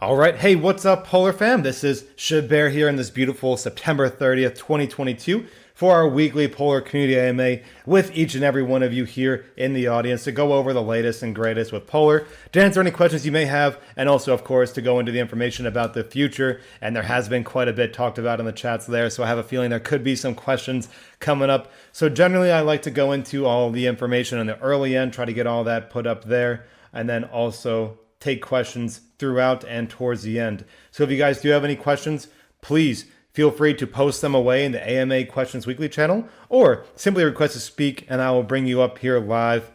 All right. Hey, what's up, Polar Fam? This is Bear here in this beautiful September 30th, 2022 for our weekly Polar Community AMA with each and every one of you here in the audience to go over the latest and greatest with Polar, to answer any questions you may have, and also, of course, to go into the information about the future. And there has been quite a bit talked about in the chats there, so I have a feeling there could be some questions coming up. So generally, I like to go into all the information on the early end, try to get all that put up there, and then also take questions throughout and towards the end. So if you guys do have any questions, please feel free to post them away in the AMA Questions Weekly channel, or simply request to speak and I will bring you up here live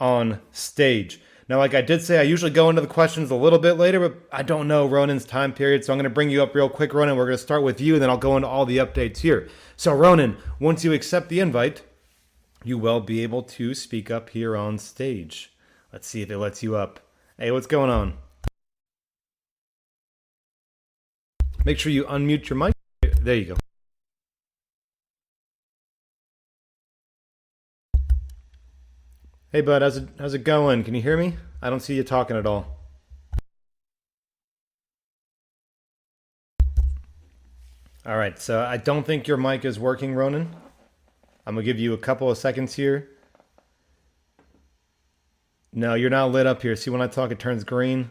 on stage. Now, like I did say, I usually go into the questions a little bit later, but I don't know Ronan's time period, so I'm going to bring you up real quick, Ronan. We're going to start with you, and then I'll go into all the updates here. So, Ronan, once you accept the invite, you will be able to speak up here on stage. Let's see if it lets you up. Hey, what's going on? Make sure you unmute your mic. There you go. Hey, bud, how's it going? Can you hear me? I don't see you talking at all. All right, so I don't think your mic is working, Ronan. I'm going to give you a couple of seconds here. No, you're not lit up here. See, when I talk, it turns green.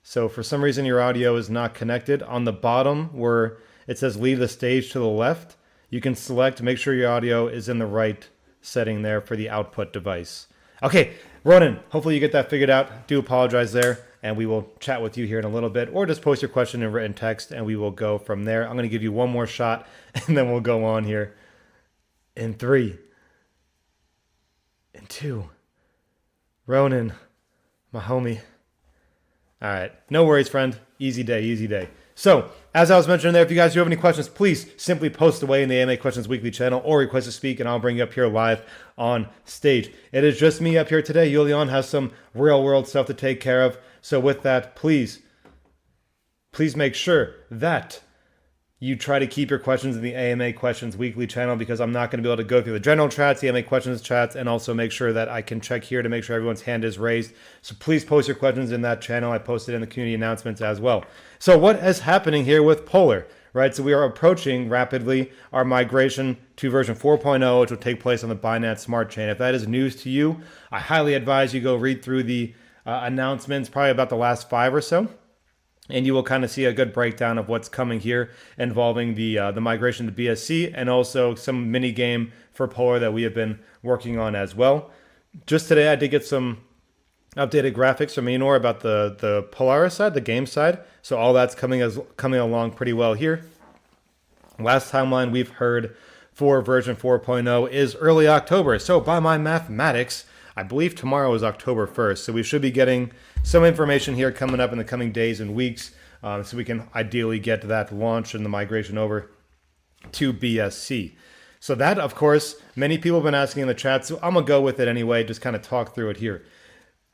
So for some reason, your audio is not connected. On the bottom where it says leave the stage to the left, you can select, make sure your audio is in the right setting there for the output device. Okay, Ronan, hopefully you get that figured out. Do apologize there, and we will chat with you here in a little bit, or just post your question in written text, and we will go from there. I'm going to give you one more shot, and then we'll go on here. In 3, in 2, Ronan, my homie. All right. No worries, friend. Easy day, easy day. So, as I was mentioning there, if you guys do have any questions, please simply post away in the AMA Questions Weekly channel or request to speak, and I'll bring you up here live on stage. It is just me up here today. Julian has some real-world stuff to take care of. So with that, please make sure that you try to keep your questions in the AMA Questions Weekly channel, because I'm not going to be able to go through the general chats, the AMA Questions chats, and also make sure that I can check here to make sure everyone's hand is raised. So please post your questions in that channel. I posted in the community announcements as well. So what is happening here with Polar, right? So we are approaching rapidly our migration to version 4.0, which will take place on the Binance Smart Chain. If that is news to you, I highly advise you go read through the announcements, probably about the last 5 or so. And you will kind of see a good breakdown of what's coming here involving the migration to BSC, and also some mini game for Polar that we have been working on as well. Just today, I did get some updated graphics from Enor about the Polaris side, the game side. So all that's coming along pretty well here. Last timeline we've heard for version 4.0 is early October. So by my mathematics, I believe tomorrow is October 1st. So we should be getting some information here coming up in the coming days and weeks, so we can ideally get that launch and the migration over to BSC. So that, of course, many people have been asking in the chat, so I'm going to go with it anyway, just kind of talk through it here.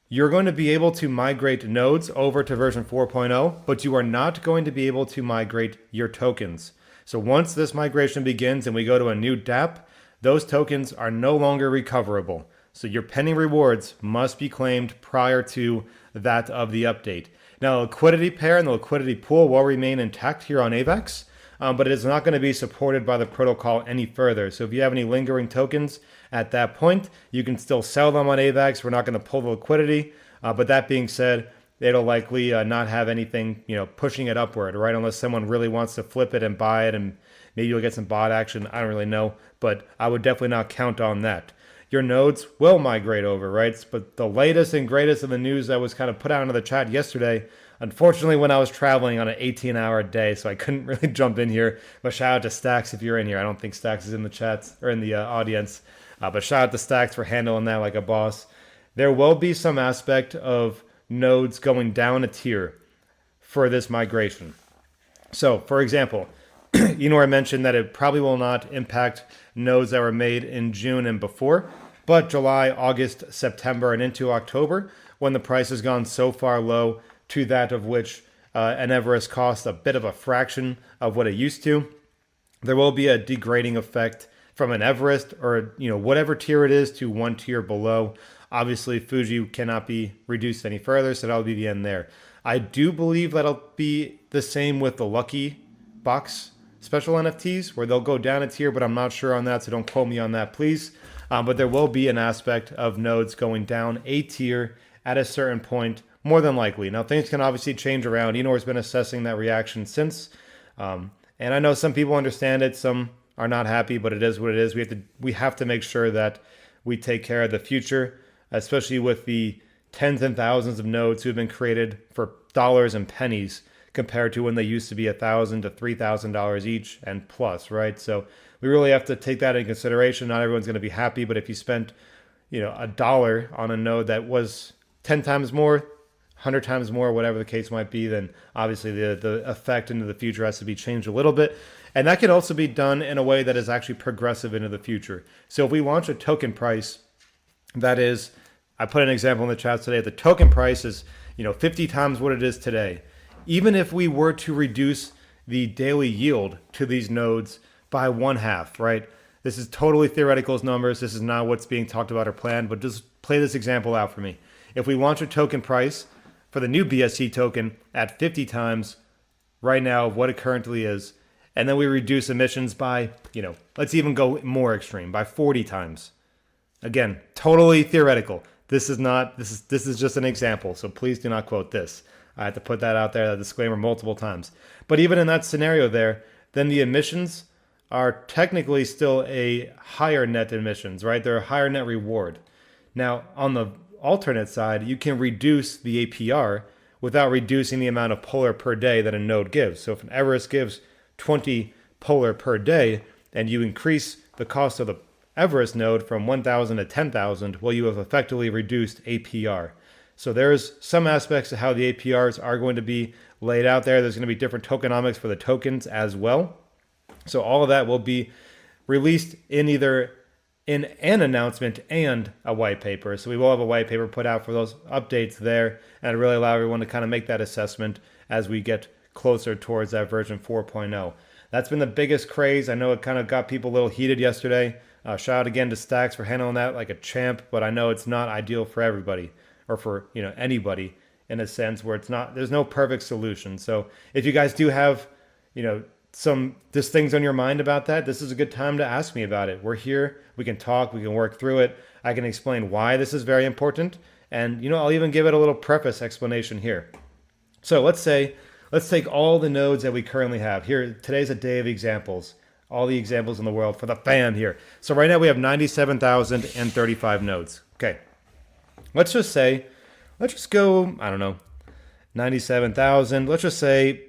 You're going to be able to migrate nodes over to version 4.0, but you are not going to be able to migrate your tokens. So once this migration begins and we go to a new DApp, those tokens are no longer recoverable. So your pending rewards must be claimed prior to that of the update. Now, the liquidity pair and the liquidity pool will remain intact here on AVAX, but it is not going to be supported by the protocol any further. So if you have any lingering tokens at that point, you can still sell them on AVAX. We're not going to pull the liquidity, but that being said, it'll likely not have anything, pushing it upward, right? Unless someone really wants to flip it and buy it, and maybe you'll get some bot action. I don't really know, but I would definitely not count on that. Your nodes will migrate over, right? But the latest and greatest of the news that was kind of put out into the chat yesterday, unfortunately, when I was traveling on an 18-hour day, so I couldn't really jump in here. But shout out to Stacks if you're in here. I don't think Stacks is in the chats or in the audience. But shout out to Stacks for handling that like a boss. There will be some aspect of nodes going down a tier for this migration. So, for example, Enor mentioned that it probably will not impact nodes that were made in June and before, but July, August, September, and into October, when the price has gone so far low to that of which an Everest costs a bit of a fraction of what it used to, there will be a degrading effect from an Everest or whatever tier it is to one tier below. Obviously, Fuji cannot be reduced any further, so that'll be the end there. I do believe that'll be the same with the Lucky Box special NFTs, where they'll go down a tier, but I'm not sure on that, so don't quote me on that, please. But there will be an aspect of nodes going down a tier at a certain point, more than likely. Now, things can obviously change around. Enor's been assessing that reaction since. And I know some people understand it, some are not happy, but it is what it is. We have to make sure that we take care of the future, especially with the tens and thousands of nodes who have been created for dollars and pennies compared to when they used to be $1,000 to $3,000 each and plus, right? So we really have to take that into consideration. Not everyone's going to be happy, but if you spent, $1 on a node that was 10 times more, 100 times more, whatever the case might be, then obviously the effect into the future has to be changed a little bit. And that can also be done in a way that is actually progressive into the future. So if we launch a token price that is, I put an example in the chat today, the token price is 50 times what it is today. Even if we were to reduce the daily yield to these nodes by 1/2, right? This is totally theoretical as numbers. This is not what's being talked about or planned, but just play this example out for me. If we launch a token price for the new BSC token at 50 times right now of what it currently is, and then we reduce emissions by, let's even go more extreme, by 40 times. Again, totally theoretical. This is just an example, so please do not quote this. I had to put that out there, that disclaimer, multiple times. But even in that scenario there, then the emissions are technically still a higher net emissions, right? They're a higher net reward. Now, on the alternate side, you can reduce the APR without reducing the amount of polar per day that a node gives. So if an Everest gives 20 polar per day, and you increase the cost of the Everest node from 1,000 to 10,000, well, you have effectively reduced APR. So there's some aspects of how the APRs are going to be laid out there. There's going to be different tokenomics for the tokens as well. So all of that will be released in either in an announcement and a white paper. So we will have a white paper put out for those updates there, and really allow everyone to kind of make that assessment as we get closer towards that version 4.0. That's been the biggest craze. I know it kind of got people a little heated yesterday. Shout out again to Stacks for handling that like a champ, but I know it's not ideal for everybody, or for anybody, in a sense where there's no perfect solution. So if you guys do have some just things on your mind about that, this is a good time to ask me about it. We're here, we can talk, we can work through it. I can explain why this is very important, and I'll even give it a little preface explanation here. So let's take all the nodes that we currently have here. Today's a day of examples, all the examples in the world for the fam here. So right now we have 97,035 nodes. Okay, let's just go, I don't know, 97,000. Let's just say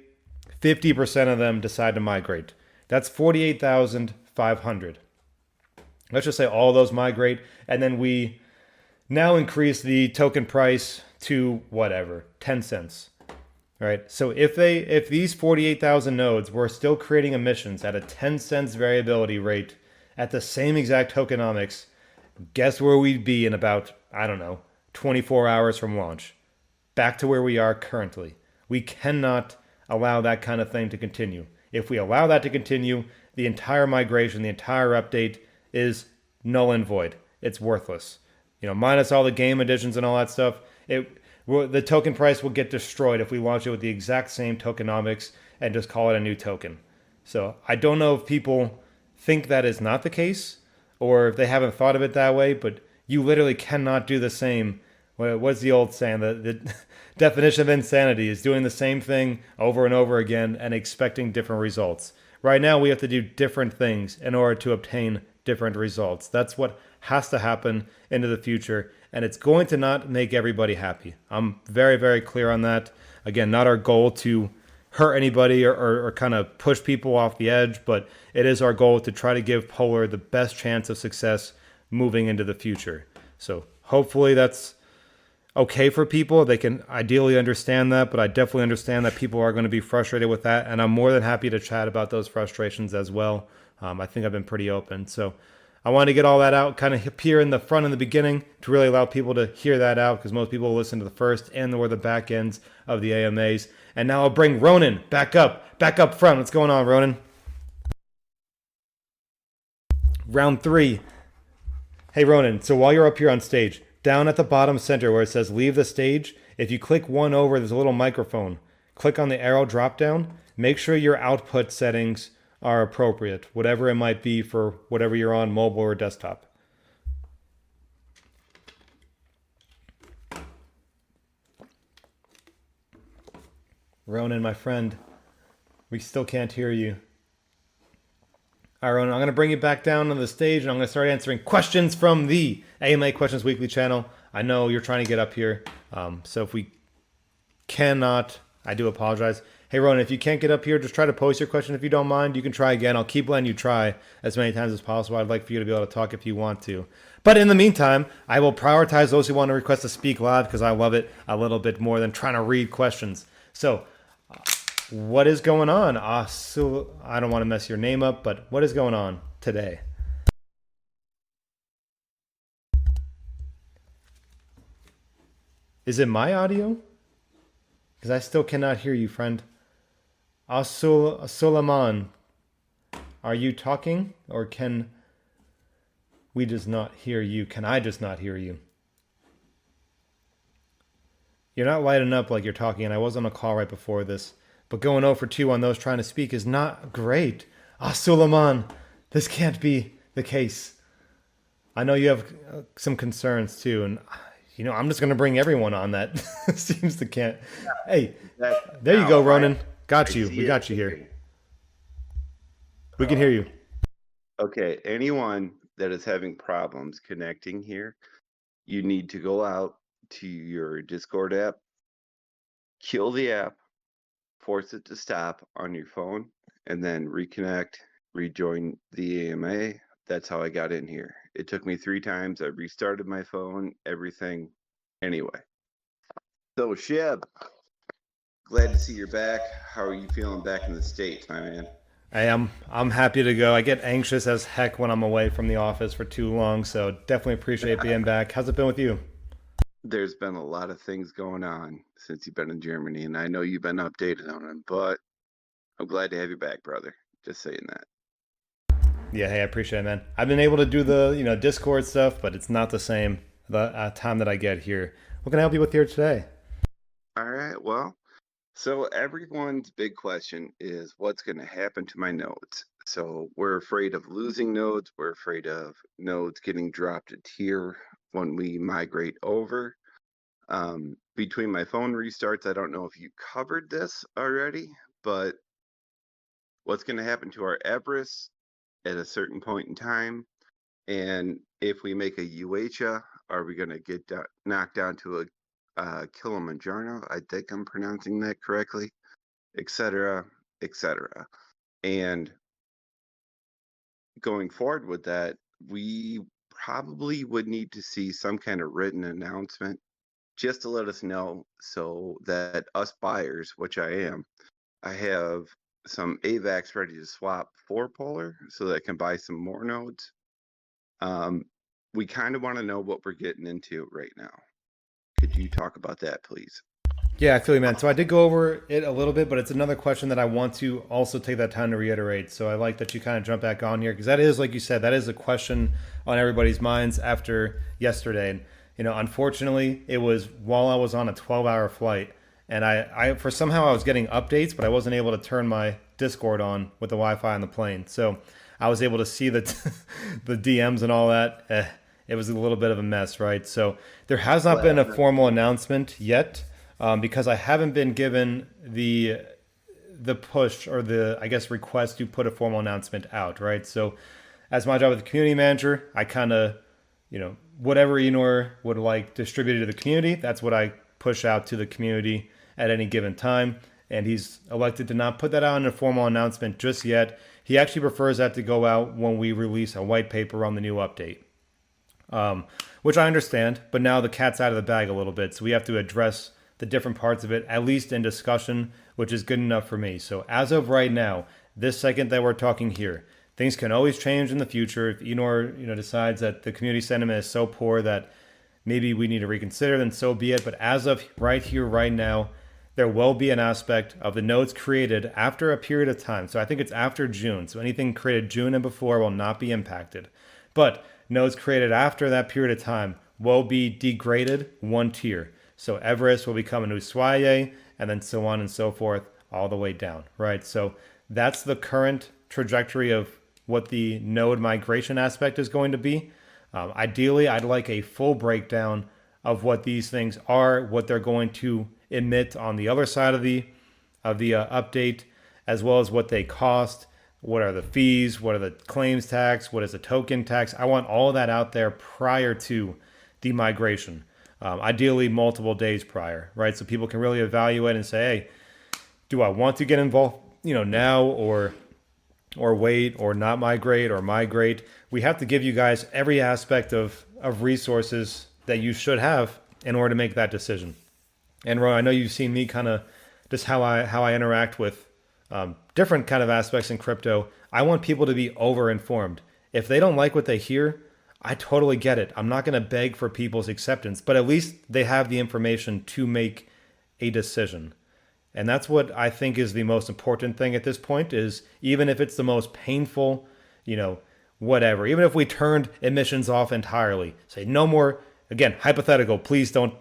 50% of them decide to migrate. That's 48,500. Let's just say all those migrate, and then we now increase the token price to whatever, 10 cents. Right? So if these 48,000 nodes were still creating emissions at a 10 cents variability rate at the same exact tokenomics, guess where we'd be in about, 24 hours from launch? Back to where we are currently. We cannot allow that kind of thing to continue. If we allow that to continue, the entire migration, the entire update is null and void. It's worthless. Minus all the game additions and all that stuff, the token price will get destroyed if we launch it with the exact same tokenomics and just call it a new token. So I don't know if people think that is not the case, or if they haven't thought of it that way, but you literally cannot do the same. What's the old saying? The definition of insanity is doing the same thing over and over again and expecting different results. Right now, we have to do different things in order to obtain different results. That's what has to happen into the future, and it's going to not make everybody happy. I'm very, very clear on that. Again, not our goal to hurt anybody or kind of push people off the edge, but it is our goal to try to give Polar the best chance of success moving into the future. So hopefully that's okay for people. They can ideally understand that, but I definitely understand that people are going to be frustrated with that, and I'm more than happy to chat about those frustrations as well. I think I've been pretty open. So I want to get all that out kind of here in the front and the beginning to really allow people to hear that out, because most people will listen to the first and or the back ends of the AMAs. And now I'll bring Ronan back up front. What's going on, Ronan? Round 3. Hey, Ronan, so while you're up here on stage, down at the bottom center where it says leave the stage, If you click one over, there's a little microphone. Click on the arrow drop down. Make sure your output settings are appropriate, whatever it might be for whatever you're on, mobile or desktop. Ronan, my friend, we still can't hear you. All right, Ronan, I'm going to bring you back down on the stage, and I'm going to start answering questions from the AMA Questions Weekly channel. I know you're trying to get up here, so if we cannot, I do apologize. Hey, Ronan, if you can't get up here, just try to post your question if you don't mind. You can try again. I'll keep letting you try as many times as possible. I'd like for you to be able to talk if you want to. But in the meantime, I will prioritize those who want to request to speak live because I love it a little bit more than trying to read questions. So, what is going on? I don't want to mess your name up, but what is going on today? Is it my audio? Because I still cannot hear you, friend. Suleiman, are you talking? Or can we just not hear you? Can I just not hear you? You're not lighting up like you're talking, and I was on a call right before this. But going 0 for 2 on those trying to speak is not great. Suleiman, this can't be the case. I know you have some concerns too, and I'm just going to bring everyone on that seems to can't. Hey, there you go, Ronan. Got you. We got you here. We can hear you. Okay, anyone that is having problems connecting here, you need to go out to your Discord app, kill the app, force it to stop on your phone, and then reconnect, rejoin the AMA. That's how I got in here. It took me 3 times. I restarted my phone, everything. Anyway. So, Sheb, glad to see you're back. How are you feeling back in the States, my man? I'm happy to go. I get anxious as heck when I'm away from the office for too long, so definitely appreciate being back. How's it been with you? There's been a lot of things going on since you've been in Germany, and I know you've been updated on them, but I'm glad to have you back, brother. Just saying that. Yeah, hey, I appreciate it, man. I've been able to do the Discord stuff, but it's not the same the time that I get here. What can I help you with here today? All right, well, so everyone's big question is what's going to happen to my nodes? So we're afraid of losing nodes. We're afraid of nodes getting dropped a tier when we migrate over. Between my phone restarts, I don't know if you covered this already, but what's going to happen to our Everest at a certain point in time? And if we make a UHA, are we going to get knocked down to a Kilimanjaro? I think I'm pronouncing that correctly, etc., etc. And going forward with that, we probably would need to see some kind of written announcement just to let us know so that us buyers, which I am, I have some AVAX ready to swap for Polar so that I can buy some more nodes. We kind of want to know what we're getting into right now. Could you talk about that, please? Yeah, I feel you, man. So I did go over it a little bit, but it's another question that I want to also take that time to reiterate. So I like that you kind of jump back on here because that is, like you said, that is a question on everybody's minds after yesterday. And, unfortunately, it was while I was on a 12-hour flight, and I for somehow I was getting updates, but I wasn't able to turn my Discord on with the Wi-Fi on the plane. So I was able to see the the DMs and all that. It was a little bit of a mess, right? So there has not been a formal announcement yet. Because I haven't been given the push or the, I guess, request to put a formal announcement out, right? So as my job as the community manager, I kind of, whatever Enor would like distributed to the community, that's what I push out to the community at any given time. And he's elected to not put that out in a formal announcement just yet. He actually prefers that to go out when we release a white paper on the new update. Which I understand, but now the cat's out of the bag a little bit, so we have to address the different parts of it, at least in discussion, which is good enough for me. So as of right now, this second that we're talking here, things can always change in the future. If Enor, decides that the community sentiment is so poor that maybe we need to reconsider, then so be it. But as of right here, right now, there will be an aspect of the nodes created after a period of time. So I think it's after June. So anything created June and before will not be impacted. But nodes created after that period of time will be degraded 1 tier. So Everest will become an Ushuaia, and then so on and so forth, all the way down, right? So that's the current trajectory of what the node migration aspect is going to be. Ideally, I'd like a full breakdown of what these things are, what they're going to emit on the other side of the update, as well as what they cost, what are the fees, what are the claims tax, what is the token tax. I want all of that out there prior to the migration. Ideally, multiple days prior, right? So people can really evaluate and say, hey, do I want to get involved, now, or wait, or not migrate, or migrate? We have to give you guys every aspect of resources that you should have in order to make that decision. And Ron, I know you've seen me kind of just how I interact with different kind of aspects in crypto. I want people to be over informed. If they don't like what they hear, I totally get it. I'm not going to beg for people's acceptance, but at least they have the information to make a decision. And that's what I think is the most important thing at this point, is even if it's the most painful, whatever, even if we turned emissions off entirely, say no more, again, hypothetical, please don't,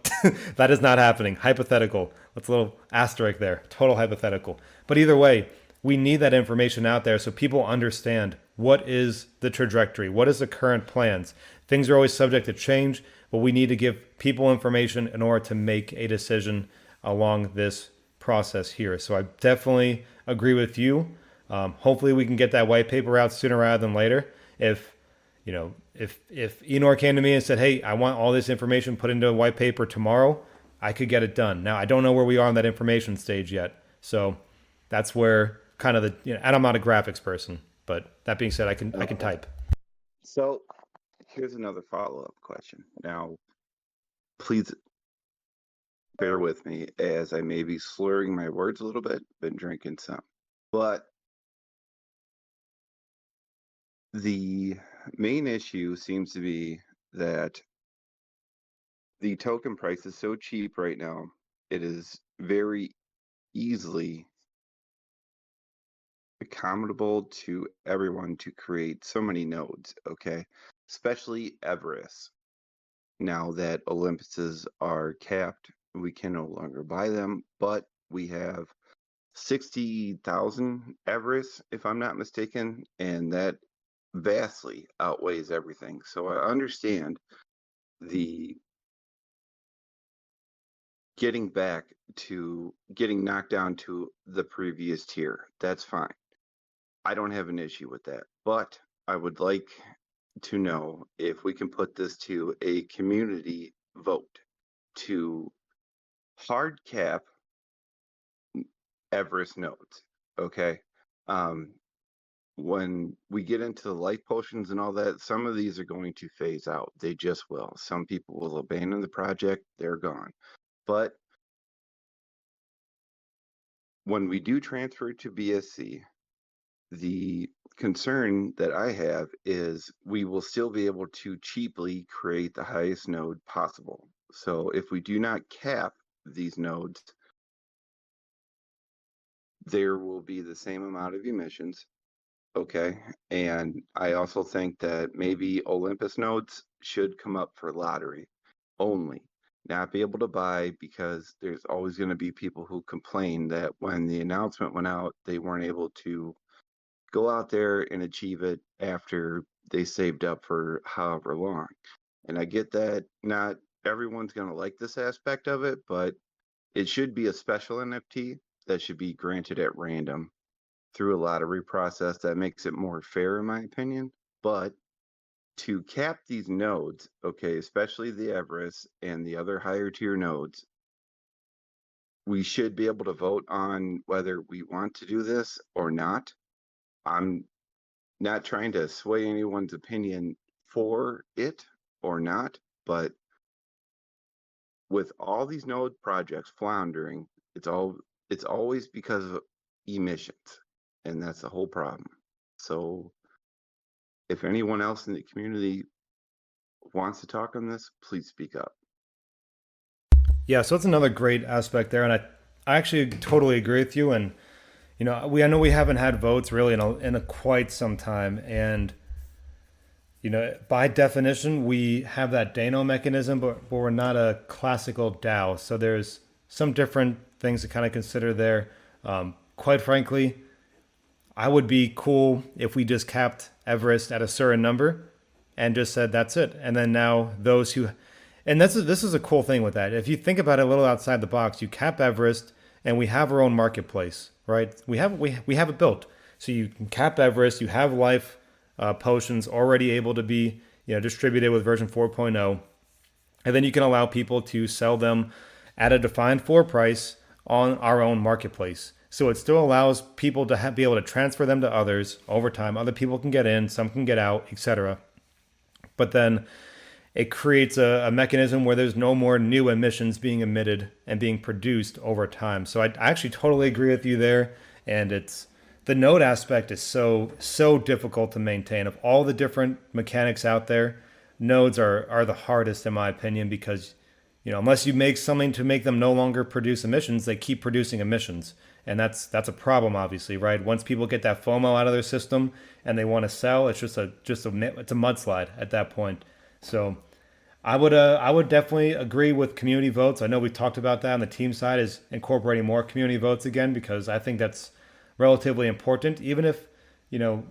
that is not happening. Hypothetical. That's a little asterisk there. Total hypothetical. But either way, we need that information out there so people understand what is the trajectory, what is the current plans. Things are always subject to change, but we need to give people information in order to make a decision along this process here. So I definitely agree with you. Hopefully we can get that white paper out sooner rather than later. If Enor came to me and said, hey, I want all this information put into a white paper tomorrow, I could get it done. Now, I don't know where we are on that information stage yet. So that's where kind of and I'm not a graphics person, but that being said, I can type. So here's another follow-up question. Now, please bear with me as I may be slurring my words a little bit, been drinking some. But the main issue seems to be that the token price is so cheap right now, it is very easily accommodable to everyone to create so many nodes, okay? Especially Everest. Now that Olympuses are capped, we can no longer buy them, but we have 60,000 Everest, if I'm not mistaken, and that vastly outweighs everything. So I understand the getting knocked down to the previous tier. That's fine. I don't have an issue with that. But I would like to know if we can put this to a community vote to hard cap Everest nodes. Okay. Um, when we get into the life potions and all that, some of these are going to phase out. They just will. Some people will abandon the project, they're gone. But when we do transfer to BSC, the concern that I have is we will still be able to cheaply create the highest node possible. So if we do not cap these nodes, there will be the same amount of emissions. Okay. And I also think that maybe Olympus nodes should come up for lottery only, not be able to buy, because there's always going to be people who complain that when the announcement went out, they weren't able to go out there and achieve it after they saved up for however long. And I get that not everyone's going to like this aspect of it, but it should be a special NFT that should be granted at random through a lottery process that makes it more fair, in my opinion. But to cap these nodes, okay, especially the Everest and the other higher tier nodes, we should be able to vote on whether we want to do this or not. I'm not trying to sway anyone's opinion for it or not, but with all these node projects floundering, it's always because of emissions, and that's the whole problem. So if anyone else in the community wants to talk on this, please speak up. Yeah, so that's another great aspect there, and I actually totally agree with you. And I know we haven't had votes really in a quite some time, and By definition, we have that Dano mechanism, but we're not a classical DAO. So there's some different things to kind of consider there. Quite frankly, I would be cool if we just capped Everest at a certain number and just said that's it. And then now those who, and this is a cool thing with that. If you think about it a little outside the box, you cap Everest and we have our own marketplace, right? We have it built. So you can cap Everest, you have life potions already able to be distributed with version 4.0, and then you can allow people to sell them at a defined floor price on our own marketplace. So it still allows people to be able to transfer them to others over time. Other people can get in, some can get out, etc. But then it creates a mechanism where there's no more new emissions being emitted and being produced over time. So I actually totally agree with you there. And it's the node aspect is so difficult to maintain. Of all the different mechanics out there, nodes are the hardest in my opinion because unless you make something to make them no longer produce emissions, they keep producing emissions. And that's a problem, obviously, right? Once people get that FOMO out of their system and they want to sell, it's it's a mudslide at that point. So I would definitely agree with community votes. I know we talked about that on the team side is incorporating more community votes again because I think that's relatively important. Even if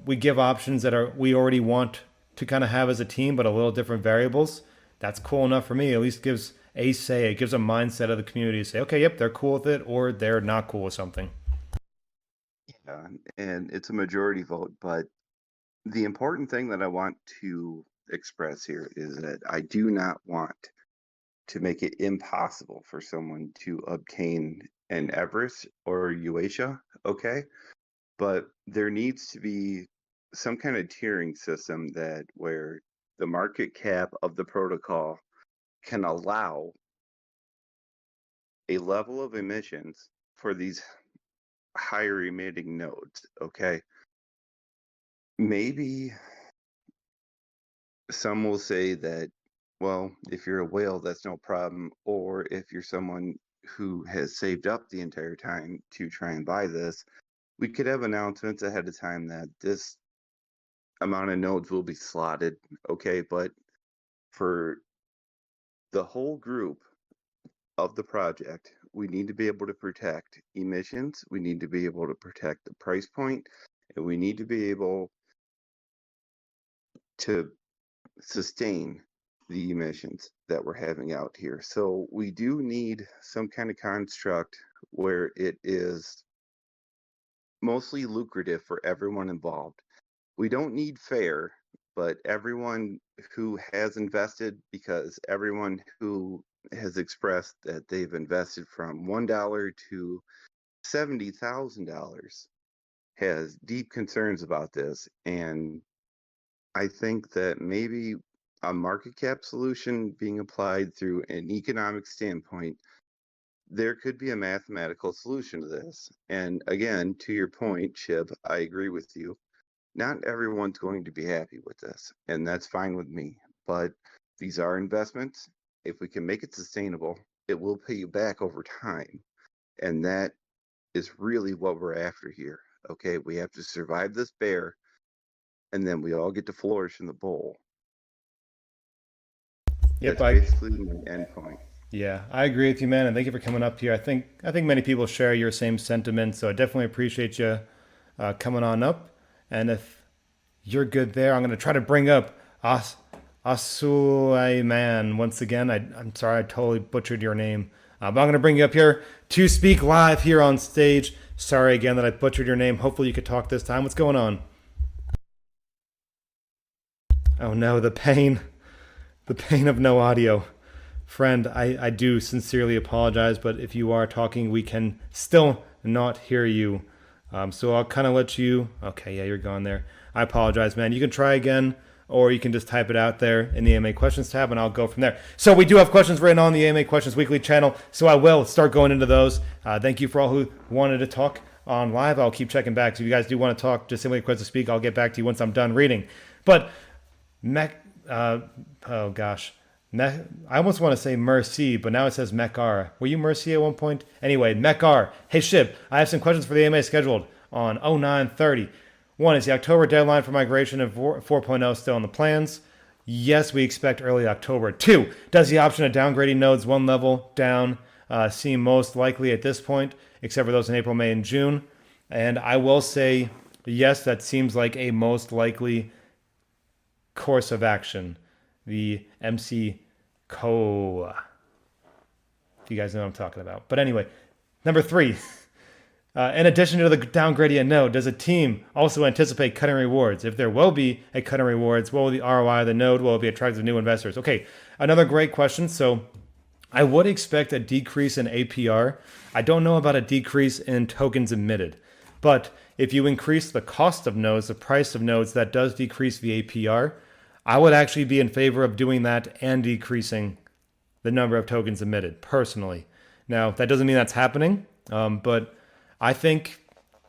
we give options that are we already want to kind of have as a team, but a little different variables, that's cool enough for me. At least gives a say. It gives a mindset of the community to say, okay, yep, they're cool with it, or they're not cool with something. Yeah, and it's a majority vote, but the important thing that I want to express here is that I do not want to make it impossible for someone to obtain an Everest or Uasia, okay? But there needs to be some kind of tiering system that where the market cap of the protocol can allow a level of emissions for these higher emitting nodes, okay? Maybe some will say that, well, if you're a whale, that's no problem. Or if you're someone who has saved up the entire time to try and buy this, we could have announcements ahead of time that this amount of nodes will be slotted, okay? But for the whole group of the project, we need to be able to protect emissions, we need to be able to protect the price point, and we need to be able to sustain the emissions that we're having out here. So we do need some kind of construct where it is mostly lucrative for everyone involved. We don't need fair, but everyone who has invested, because everyone who has expressed that they've invested from $1 to $70,000 has deep concerns about this. And I think that maybe a market cap solution being applied through an economic standpoint, there could be a mathematical solution to this. And again, to your point, Chip, I agree with you. Not everyone's going to be happy with this, and that's fine with me. But these are investments. If we can make it sustainable, it will pay you back over time. And that is really what we're after here. Okay, we have to survive this bear, and then we all get to flourish in the bowl. Yep, That's basically my end point. yeah, I agree with you, man, and thank you for coming up here. I think many people share your same sentiments, so I definitely appreciate you coming on up. And if you're good there, I'm going to try to bring up Asulaiman once again. I'm sorry, I totally butchered your name, but I'm going to bring you up here to speak live here on stage. Sorry again that I butchered your name. Hopefully you could talk this time. What's going on? Oh no, the pain of no audio. Friend, I do sincerely apologize, but if you are talking, we can still not hear you. So I'll kind of let you. Okay, yeah, you're gone there. I apologize, man. You can try again, or you can just type it out there in the AMA questions tab, and I'll go from there. So we do have questions written on the AMA Questions Weekly channel, so I will start going into those. Thank you for all who wanted to talk on live. I'll keep checking back. So if you guys do want to talk, just simply request to speak. I'll get back to you once I'm done reading. But oh gosh. I almost want to say Mercy, but now it says Mekar. Were you Mercy at one point? Anyway, Mekar. Hey, Shib, I have some questions for the AMA scheduled on 0930. One, is the October deadline for migration of 4.0 still in the plans? Yes, we expect early October. Two, does the option of downgrading nodes one level down seem most likely at this point, except for those in April, May, and June? And I will say, yes, that seems like a most likely course of action. The MC COA. If you guys know what I'm talking about. But anyway, number three. In addition to the downgradient node, does a team also anticipate cutting rewards? If there will be a cut in rewards, what will the ROI of the node? Will it be attractive to new investors? Okay, another great question. So I would expect a decrease in APR. I don't know about a decrease in tokens emitted. But if you increase the cost of nodes, the price of nodes, that does decrease the APR. I would actually be in favor of doing that and decreasing the number of tokens emitted, personally. Now, that doesn't mean that's happening, but I think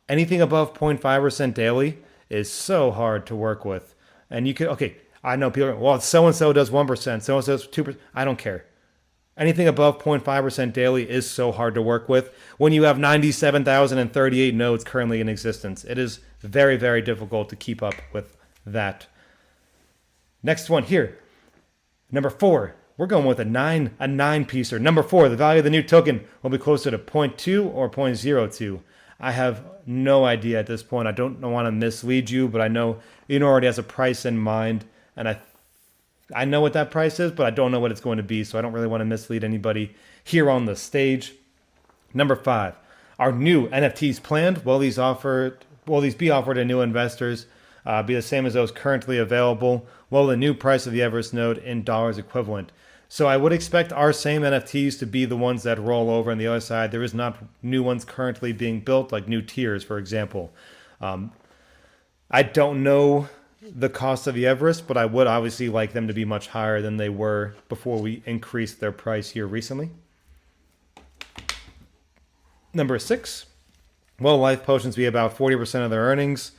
anything above 0.5% daily is so hard to work with. And you could, okay, I know people are, well, so-and-so does 1%, so-and-so does 2%. I don't care. Anything above 0.5% daily is so hard to work with when you have 97,038 nodes currently in existence. It is very, very difficult to keep up with that. Next one here. Number 4. We're going with a nine piecer. Number 4, the value of the new token will be closer to 0.2 or 0.02. I have no idea at this point. I don't want to mislead you, but I know Uno already has a price in mind, and I know what that price is, but I don't know what it's going to be, so I don't really want to mislead anybody here on the stage. Number 5, are new NFTs planned? Will these be offered to new investors? Be the same as those currently available? Will the new price of the Everest node in dollars equivalent? So I would expect our same NFTs to be the ones that roll over on the other side. There is not new ones currently being built, like new tiers, for example. I don't know the cost of the Everest, but I would obviously like them to be much higher than they were before we increased their price here recently. Number 6, will life potions be about 40% of their earnings?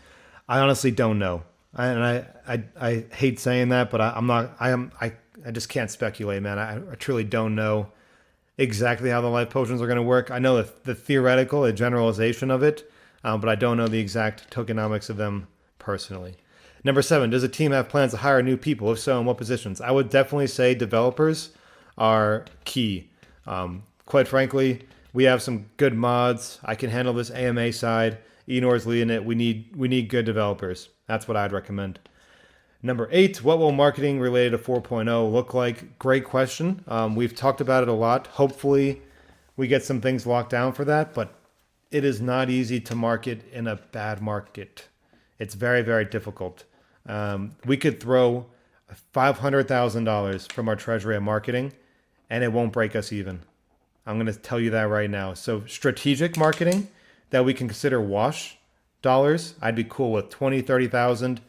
I honestly don't know. I hate saying that, but I just can't speculate, man. I truly don't know exactly how the life potions are going to work. I know the theoretical, the generalization of it, but I don't know the exact tokenomics of them personally. Number 7, does a team have plans to hire new people? If so, in what positions? I would definitely say developers are key. Quite frankly, we have some good mods. I can handle this AMA side. Enor's leading it. We need good developers. That's what I'd recommend. Number 8, what will marketing related to 4.0 look like? Great question. We've talked about it a lot. Hopefully we get some things locked down for that, but it is not easy to market in a bad market. It's very, very difficult. We could throw $500,000 from our treasury at marketing, and it won't break us even. I'm going to tell you that right now. So strategic marketing that we can consider wash dollars, I'd be cool with 20, 30,000.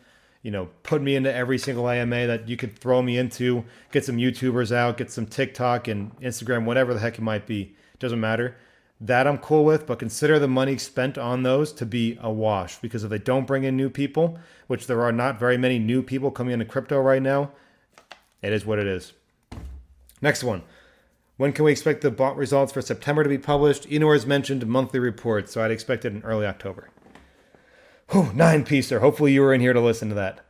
Put me into every single AMA that you could throw me into, get some YouTubers out, get some TikTok and Instagram, whatever the heck it might be. Doesn't matter. That I'm cool with, but consider the money spent on those to be a wash, because if they don't bring in new people, which there are not very many new people coming into crypto right now, it is what it is. Next one. When can we expect the bot results for September to be published? Enor has mentioned monthly reports, so I'd expect it in early October. 9-piecer. Hopefully you were in here to listen to that.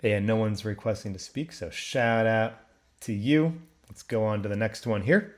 And no one's requesting to speak, so shout out to you. Let's go on to the next one here.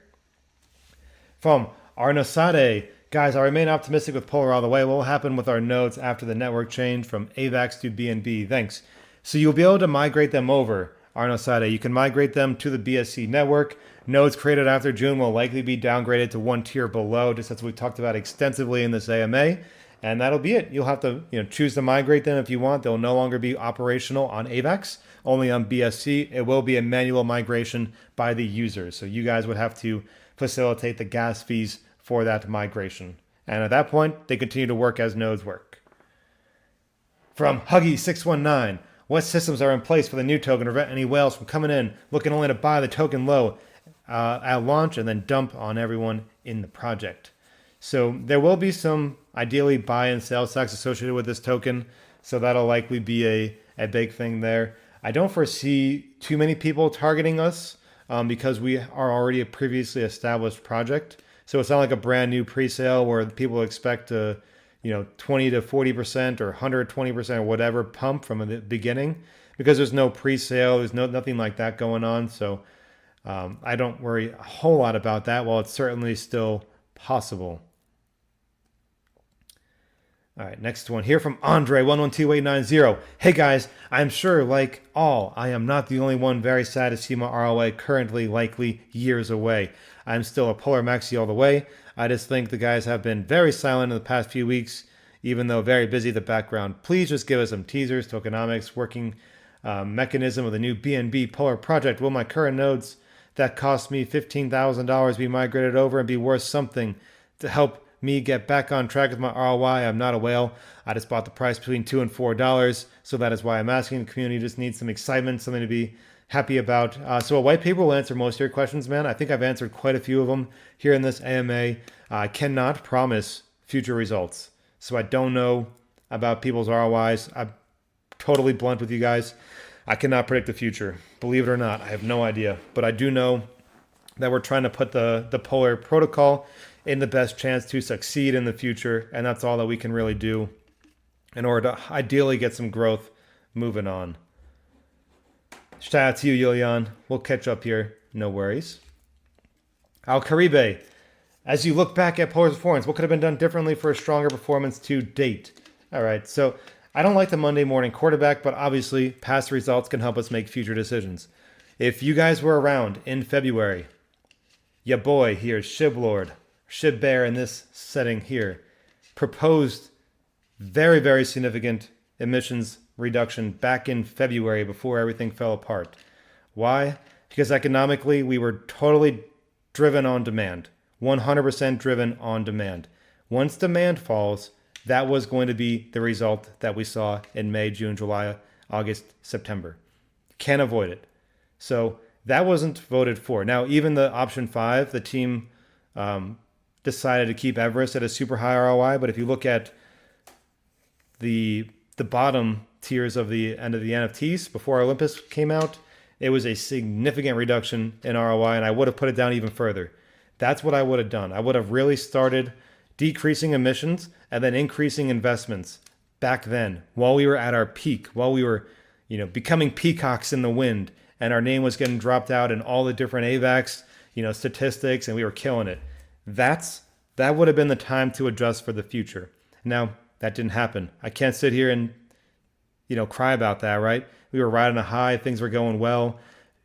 From Arnosade. Guys, I remain optimistic with Polar all the way. What will happen with our nodes after the network change from AVAX to BNB? Thanks. So you'll be able to migrate them over, Arnosade. You can migrate them to the BSC network. Nodes created after June will likely be downgraded to one tier below, just as we talked about extensively in this AMA. And that'll be it. You'll have to choose to migrate them if you want. They'll no longer be operational on AVAX, only on BSC. It will be a manual migration by the users. So you guys would have to facilitate the gas fees for that migration. And at that point, they continue to work as nodes work. From Huggy619, what systems are in place for the new token to prevent any whales from coming in, looking only to buy the token low at launch and then dump on everyone in the project? So there will be some, ideally, buy and sell stocks associated with this token. So that'll likely be a big thing there. I don't foresee too many people targeting us because we are already a previously established project. So it's not like a brand new pre-sale where people expect to, 20 to 40% or 120% or whatever pump from the beginning, because there's no pre-sale, there's nothing like that going on. So I don't worry a whole lot about that, while it's certainly still possible. All right, next one here from Andre112890. Hey guys, I'm sure, like all, I am not the only one very sad to see my ROI currently likely years away. I'm still a polar maxi all the way. I just think the guys have been very silent in the past few weeks, even though very busy in the background. Please just give us some teasers, tokenomics, working mechanism of the new BNB Polar project. Will my current nodes that cost me $15,000 be migrated over and be worth something to help me get back on track with my ROI? I'm not a whale. I just bought the price between $2 and $4, so that is why I'm asking. The community just needs some excitement, something to be happy about. So a white paper will answer most of your questions, man. I think I've answered quite a few of them here in this AMA. I cannot promise future results, so I don't know about people's ROIs. I'm totally blunt with you guys. I cannot predict the future. Believe it or not, I have no idea. But I do know that we're trying to put the Polar protocol in the best chance to succeed in the future, and that's all that we can really do in order to ideally get some growth moving on. Shout out to you, Yulian. We'll catch up here. No worries. Al Caribe, as you look back at Polar's performance, what could have been done differently for a stronger performance to date? All right, so I don't like the Monday morning quarterback, but obviously past results can help us make future decisions. If you guys were around in February, ya boy here, Shiblord, Shib Bear in this setting here, proposed very, very significant emissions reduction back in February before everything fell apart. Why? Because economically we were totally driven on demand, 100% driven on demand. Once demand falls, that was going to be the result that we saw in May, June, July, August, September. Can't avoid it. So that wasn't voted for. Now, even the option 5, the team decided to keep Everest at a super high ROI, but if you look at the bottom tiers of the end of the NFTs before Olympus came out, it was a significant reduction in ROI, and I would have put it down even further. That's what I would have done. I would have really started decreasing emissions and then increasing investments back then, while we were at our peak, while we were, becoming peacocks in the wind, and our name was getting dropped out in all the different AVAX, statistics, and we were killing it. That would have been the time to adjust for the future. Now, that didn't happen. I can't sit here and, cry about that, right? We were riding a high, things were going well.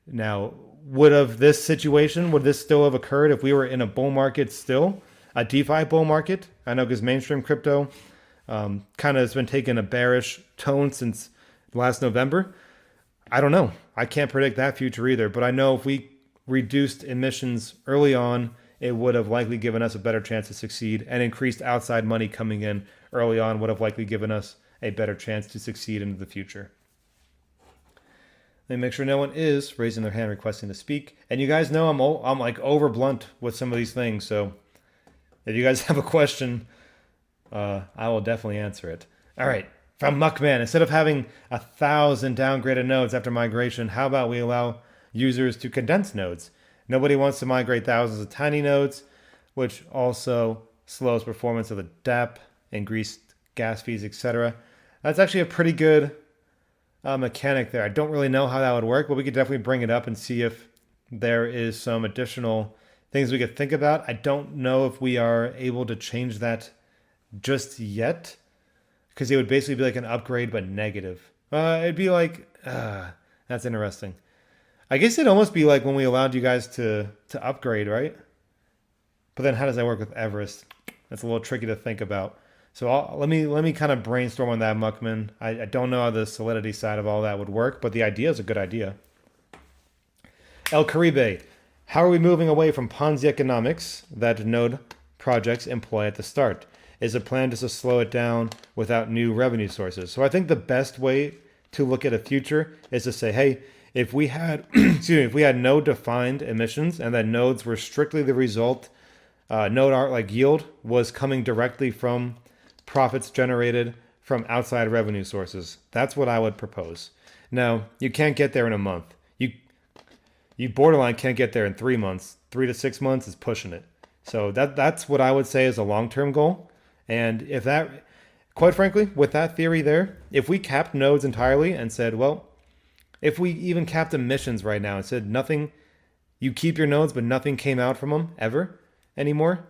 Now, would this still have occurred if we were in a bull market still? A DeFi bull market? I know, because mainstream crypto kind of has been taking a bearish tone since last November. I don't know. I can't predict that future either, but I know if we reduced emissions early on, it would have likely given us a better chance to succeed, and increased outside money coming in early on would have likely given us a better chance to succeed into the future. Let me make sure no one is raising their hand requesting to speak. And you guys know I'm like over blunt with some of these things, so if you guys have a question, I will definitely answer it. All right, from Muckman, instead of having 1,000 downgraded nodes after migration, how about we allow users to condense nodes? Nobody wants to migrate thousands of tiny nodes, which also slows performance of the DApp, increased gas fees, etc. That's actually a pretty good mechanic there. I don't really know how that would work, but we could definitely bring it up and see if there is some additional things we could think about. I don't know if we are able to change that just yet, because it would basically be like an upgrade but negative. It'd be like, that's interesting. I guess it'd almost be like when we allowed you guys to upgrade, right? But then how does that work with Everest? That's a little tricky to think about. So let me kind of brainstorm on that, Muckman. I don't know how the Solidity side of all that would work, but the idea is a good idea. El Caribe, how are we moving away from Ponzi economics that node projects employ at the start? Is the plan just to slow it down without new revenue sources? So I think the best way to look at a future is to say, hey, if we had if we had no defined emissions and that nodes were strictly the result, node art like yield was coming directly from profits generated from outside revenue sources. That's what I would propose. Now, you can't get there in a month. You borderline can't get there in 3 months. 3 to 6 months is pushing it. So that's what I would say is a long-term goal. And if that, quite frankly, with that theory there, if we capped nodes entirely and said, well, if we even capped emissions right now and said nothing, you keep your nodes, but nothing came out from them ever anymore,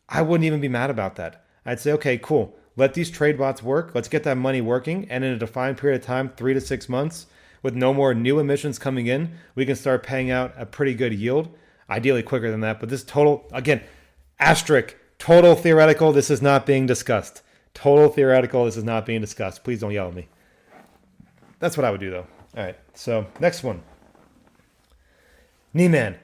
I wouldn't even be mad about that. I'd say, okay, cool. Let these trade bots work. Let's get that money working. And in a defined period of time, 3 to 6 months, with no more new emissions coming in, we can start paying out a pretty good yield. Ideally quicker than that. But this total, again, asterisk, total theoretical. This is not being discussed. Total theoretical. This is not being discussed. Please don't yell at me. That's what I would do, though. All right. So next one. Knee-Man.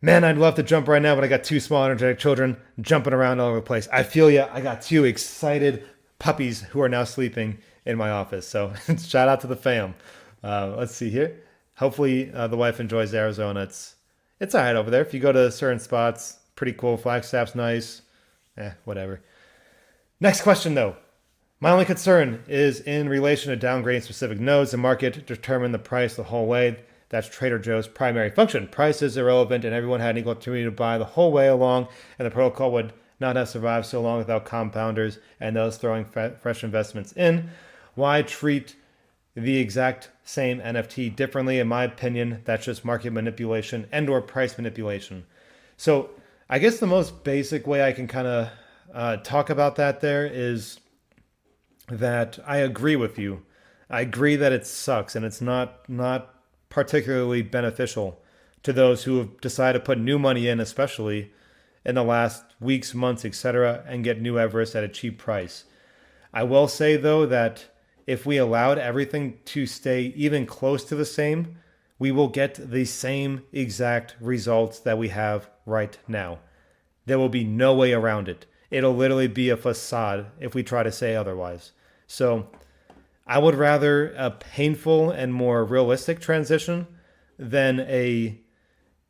Man, I'd love to jump right now, but I got two small energetic children jumping around all over the place. I feel ya. I got two excited puppies who are now sleeping in my office. So shout out to the fam. Let's see here. Hopefully the wife enjoys Arizona. It's all right over there. If you go to certain spots, pretty cool. Flagstaff's nice. Whatever. Next question, though. My only concern is in relation to downgrading specific nodes. The market determined the price the whole way. That's Trader Joe's primary function. Price is irrelevant, and everyone had an equal opportunity to buy the whole way along, and the protocol would not have survived so long without compounders and those throwing fresh investments in. Why treat the exact same NFT differently? In my opinion, that's just market manipulation and or price manipulation. So I guess the most basic way I can kind of talk about that there is that I agree with you. I agree that it sucks, and it's not particularly beneficial to those who have decided to put new money in, especially in the last weeks, months, etc., and get new Everest at a cheap price. I will say, though, that if we allowed everything to stay even close to the same, we will get the same exact results that we have right now. There will be no way around it. It'll literally be a facade if we try to say otherwise. So I would rather a painful and more realistic transition than a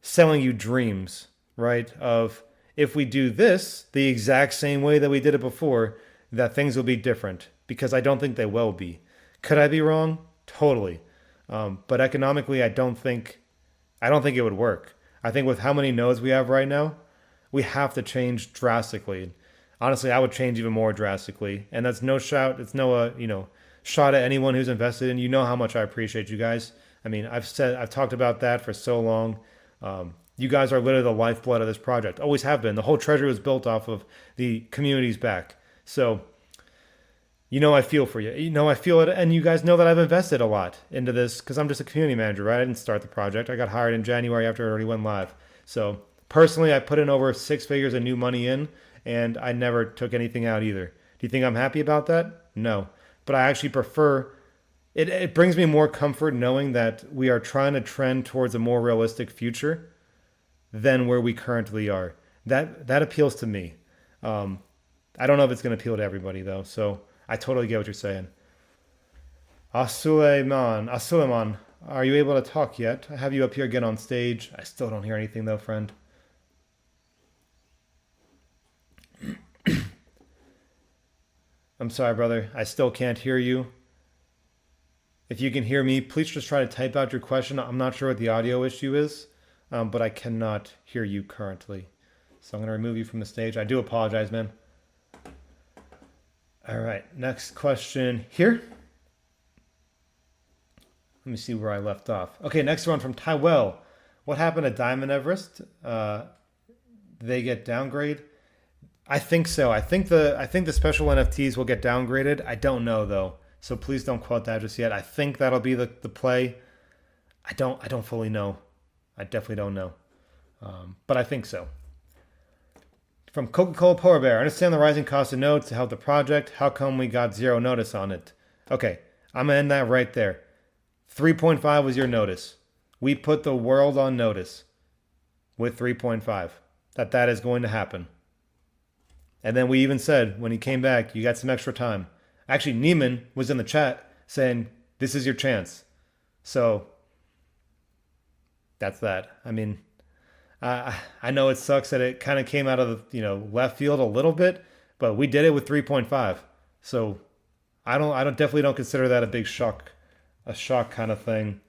selling you dreams, right? Of if we do this the exact same way that we did it before, that things will be different, because I don't think they will be. Could I be wrong? Totally. But economically, I don't think it would work. I think with how many nodes we have right now, we have to change drastically. Honestly, I would change even more drastically. And that's no shout. It's no, shot at anyone who's invested in. You know how much I appreciate you guys. I mean, I've talked about that for so long. You guys are literally the lifeblood of this project. Always have been. The whole treasury was built off of the community's back. So, I feel for you. I feel it, and you guys know that I've invested a lot into this because I'm just a community manager, right? I didn't start the project. I got hired in January after it already went live. So personally, I put in over 6 figures of new money in, and I never took anything out either. Do you think I'm happy about that? No. But I actually prefer it. It brings me more comfort knowing that we are trying to trend towards a more realistic future than where we currently are. That appeals to me. I don't know if it's going to appeal to everybody though. So I totally get what you're saying. Asuleiman, are you able to talk yet? I have you up here again on stage. I still don't hear anything though, friend. I'm sorry, brother. I still can't hear you. If you can hear me, please just try to type out your question. I'm not sure what the audio issue is, but I cannot hear you currently. So I'm going to remove you from the stage. I do apologize, man. All right, next question here. Let me see where I left off. Okay, next one from Tywell. What happened to Diamond Everest? They get downgrade? I think so. I think the special NFTs will get downgraded. I don't know though, so please don't quote that just yet. I think that'll be the play. I don't fully know. I definitely don't know, but I think so. From Coca-Cola Polar Bear, I understand the rising cost of nodes to help the project. How come we got zero notice on it? Okay, I'm gonna end that right there. 3.5 was your notice. We put the world on notice with 3.5 that is going to happen. And then we even said, when he came back, you got some extra time. Actually, Neiman was in the chat saying, this is your chance. So, that's that. I mean, I know it sucks that it kind of came out of the left field a little bit, but we did it with 3.5. So, I definitely don't consider that a big shock, kind of thing.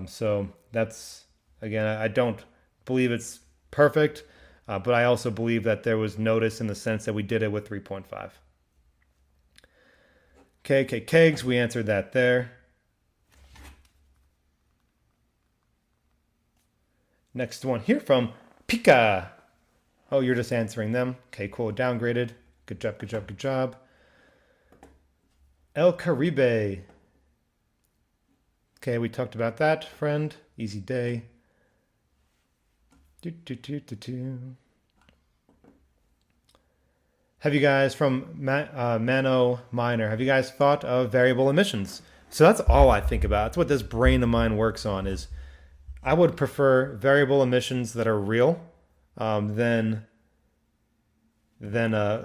So that's, again, I don't believe it's perfect. But I also believe that there was notice in the sense that we did it with 3.5. Okay, kegs, we answered that there. Next one here from Pika. Oh, you're just answering them. Okay, cool. Downgraded. Good job, good job, good job. El Caribe. Okay, we talked about that, friend. Easy day. Have you guys from Mano Minor, have you guys thought of variable emissions? So that's all I think about. That's what this brain of mine works on is I would prefer variable emissions that are real than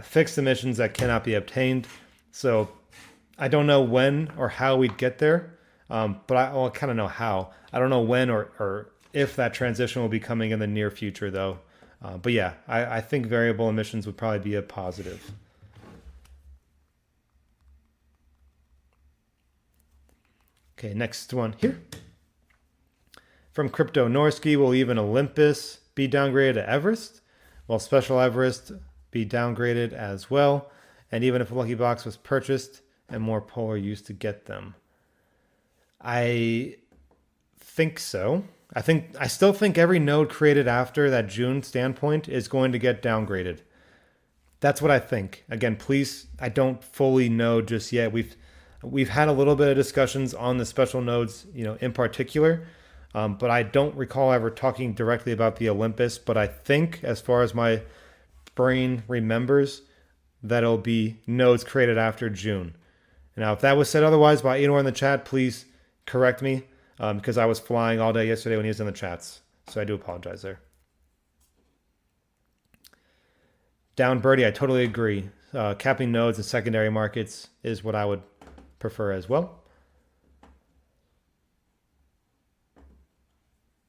fixed emissions that cannot be obtained. So I don't know when or how we'd get there, but I kind of know how. I don't know when or if that transition will be coming in the near future, though. But yeah, I think variable emissions would probably be a positive. Okay, next one here. From Crypto Norsky, will even Olympus be downgraded to Everest? Will Special Everest be downgraded as well? And even if a Lucky Box was purchased and more pull are used to get them? I think so. I still think every node created after that June standpoint is going to get downgraded. That's what I think. Again, please, I don't fully know just yet. We've had a little bit of discussions on the special nodes, in particular, but I don't recall ever talking directly about the Olympus. But I think, as far as my brain remembers, that it'll be nodes created after June. Now, if that was said otherwise by anyone in the chat, please correct me, because I was flying all day yesterday when he was in the chats. So I do apologize there. Down Birdie, I totally agree. Capping nodes and secondary markets is what I would prefer as well.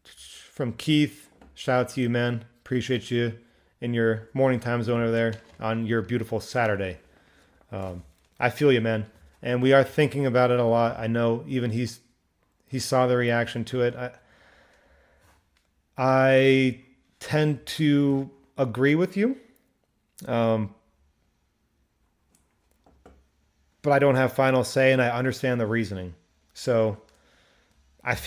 From Keith, shout out to you, man. Appreciate you in your morning time zone over there on your beautiful Saturday. I feel you, man. And we are thinking about it a lot. I know even he saw the reaction to it. I tend to agree with you. But I don't have final say, and I understand the reasoning. So I feel